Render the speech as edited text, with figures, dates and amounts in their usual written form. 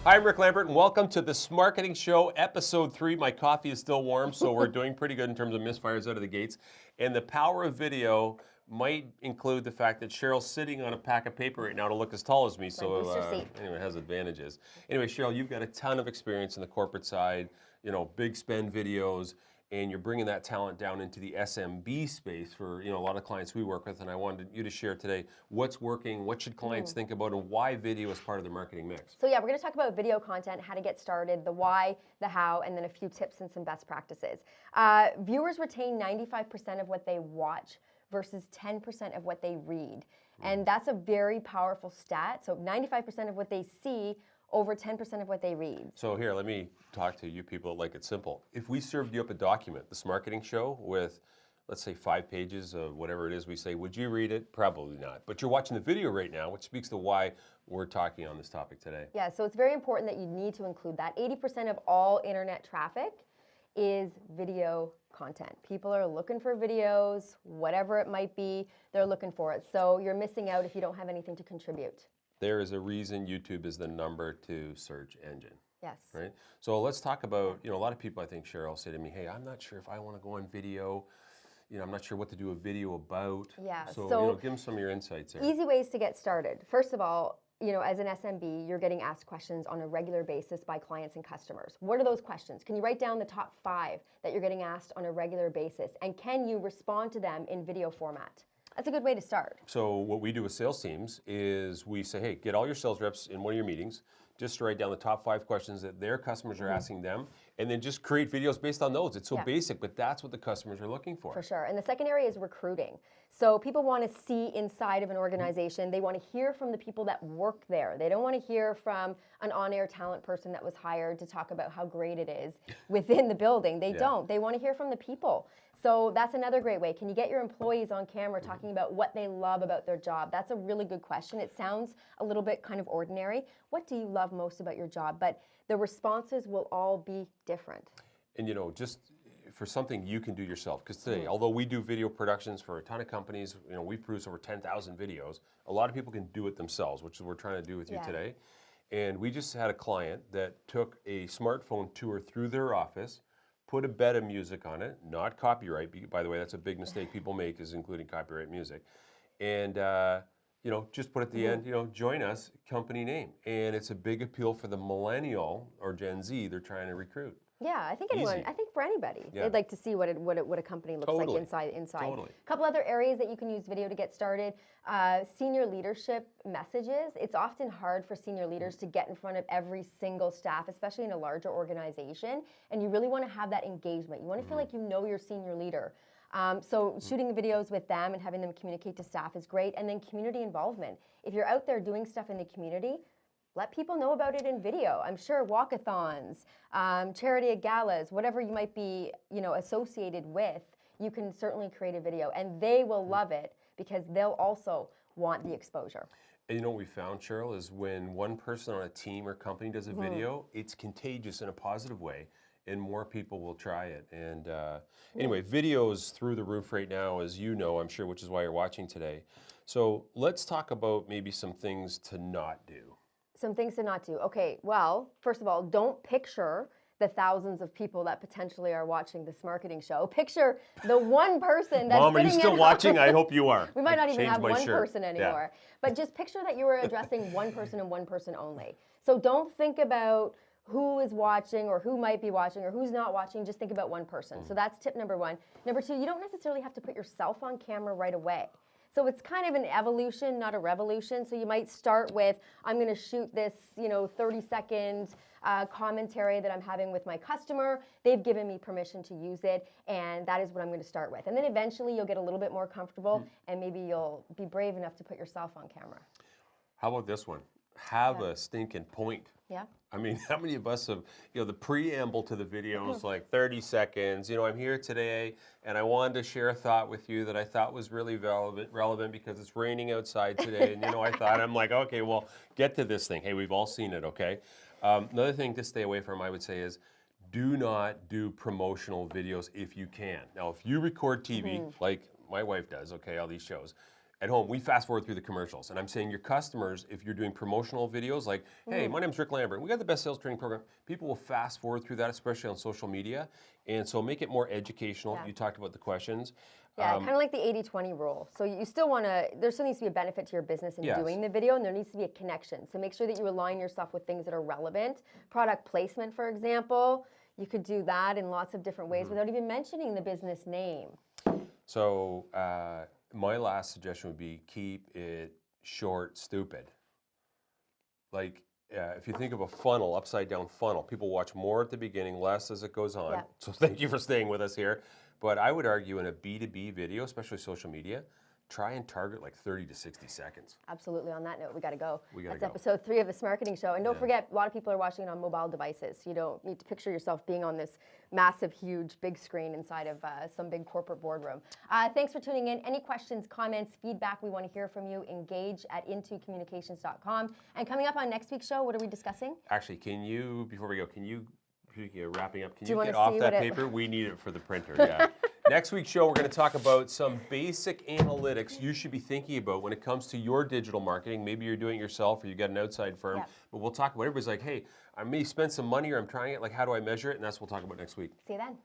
Hi, I'm Rick Lambert, and welcome to the Smarketing Show, Episode 3. My coffee is still warm, so we're doing pretty good in terms of misfires out of the gates. And the power of video might include the fact that Cheryl's sitting on a pack of paper right now to look as tall as me, so anyway, it has advantages. Anyway, Cheryl, you've got a ton of experience in the corporate side, big spend videos, and you're bringing that talent down into the SMB space for a lot of clients we work with, and I wanted you to share today what's working, what should clients think about, and why video is part of their marketing mix. So yeah, we're going to talk about video content, how to get started, the why, the how, and then a few tips and some best practices. Viewers retain 95% of what they watch versus 10% of what they read. And that's a very powerful stat. So 95% of what they see over 10% of what they read. So here, let me talk to you people that like it simple. If we served you up a document, this marketing show with, let's say 5 pages of whatever it is we say, would you read it? Probably not. But you're watching the video right now, which speaks to why we're talking on this topic today. Yeah, so it's very important that you need to include that. 80% of all internet traffic is video content. People are looking for videos, whatever it might be, they're looking for it. So you're missing out if you don't have anything to contribute. There is a reason YouTube is the #2 search engine. Yes. Right? So let's talk about, a lot of people, I think, Cheryl, say to me, hey, I'm not sure if I want to go on video. I'm not sure what to do a video about. Yeah. So give them some of your insights there. Easy ways to get started. First of all, as an SMB, you're getting asked questions on a regular basis by clients and customers. What are those questions? Can you write down the top 5 that you're getting asked on a regular basis? And can you respond to them in video format? That's a good way to start. So what we do with sales teams is we say, hey, get all your sales reps in one of your meetings, just to write down the top 5 questions that their customers are asking them, and then just create videos based on those. It's so basic, but that's what the customers are looking for. For sure. And the second area is recruiting. So people want to see inside of an organization. They want to hear from the people that work there. They don't want to hear from an on-air talent person that was hired to talk about how great it is within the building. They don't. They want to hear from the people. So that's another great way. Can you get your employees on camera talking about what they love about their job? That's a really good question. It sounds a little bit kind of ordinary. What do you love most about your job? But the responses will all be different. And just for something you can do yourself, because today, although we do video productions for a ton of companies, we've produced over 10,000 videos, a lot of people can do it themselves, which is what we're trying to do with you today. And we just had a client that took a smartphone tour through their office, put a bed of music on it, not copyright. By the way, that's a big mistake people make, is including copyright music. And, just put at the end, join us, company name. And it's a big appeal for the millennial or Gen Z they're trying to recruit. Yeah, I think for anybody, they'd like to see what a company looks like inside. Totally. A couple other areas that you can use video to get started. Senior leadership messages. It's often hard for senior leaders to get in front of every single staff, especially in a larger organization. And you really want to have that engagement. You want to feel like you know your senior leader. So shooting videos with them and having them communicate to staff is great. And then community involvement. If you're out there doing stuff in the community, let people know about it in video. I'm sure walkathons, charity galas, whatever you might be, associated with, you can certainly create a video, and they will love it because they'll also want the exposure. And what we found, Cheryl, is when one person on a team or company does a video, it's contagious in a positive way, and more people will try it. And anyway, video is through the roof right now, as you know, I'm sure, which is why you're watching today. So let's talk about maybe some things to not do. Some things to not do. Okay, well, first of all, don't picture the thousands of people that potentially are watching this marketing show. Picture the one person that's Mom, are you still watching? I hope you are. We might not even have one person anymore. But just picture that you were addressing one person and one person only. So don't think about who is watching or who might be watching or who's not watching. Just think about one person. So that's tip number 1. Number 2, you don't necessarily have to put yourself on camera right away. So it's kind of an evolution, not a revolution. So you might start with, I'm going to shoot this, 30-second commentary that I'm having with my customer. They've given me permission to use it, and that is what I'm going to start with. And then eventually you'll get a little bit more comfortable, and maybe you'll be brave enough to put yourself on camera. How about this one? Have a stinking point. Yeah. I mean, how many of us have, the preamble to the video is like 30 seconds. I'm here today, and I wanted to share a thought with you that I thought was really relevant because it's raining outside today. And, I'm like, okay, well, get to this thing. Hey, we've all seen it, okay? Another thing to stay away from, I would say, is do not do promotional videos if you can. Now, if you record TV, like my wife does, okay, all these shows, at home, we fast forward through the commercials. And I'm saying your customers, if you're doing promotional videos like, hey, my name's Rick Lambert, we got the best sales training program, people will fast forward through that, especially on social media. And so make it more educational. Yeah. You talked about the questions. Yeah, kind of like the 80-20 rule. So you still want to, there still needs to be a benefit to your business in Yes. doing the video, and there needs to be a connection. So make sure that you align yourself with things that are relevant. Product placement, for example, you could do that in lots of different ways without even mentioning the business name. So my last suggestion would be keep it short, stupid. Like if you think of a funnel, upside down funnel, people watch more at the beginning, less as it goes on. Yeah. So thank you for staying with us here. But I would argue in a B2B video, especially social media, try and target like 30 to 60 seconds. Absolutely. On that note, we got to go. We gotta That's go. episode 3 of the Marketing Show. And don't forget, a lot of people are watching it on mobile devices. You don't need to picture yourself being on this massive, huge, big screen inside of some big corporate boardroom. Thanks for tuning in. Any questions, comments, feedback, we want to hear from you. Engage at intocommunications.com. And coming up on next week's show, what are we discussing? Actually, can you, before we go, wrapping up, can Do you you wanna get off see that what paper? We need it for the printer, yeah. Next week's show, we're going to talk about some basic analytics you should be thinking about when it comes to your digital marketing. Maybe you're doing it yourself or you got an outside firm. Yeah. But we'll talk about, everybody's like, hey, I may spend some money or I'm trying it. Like, how do I measure it? And that's what we'll talk about next week. See you then.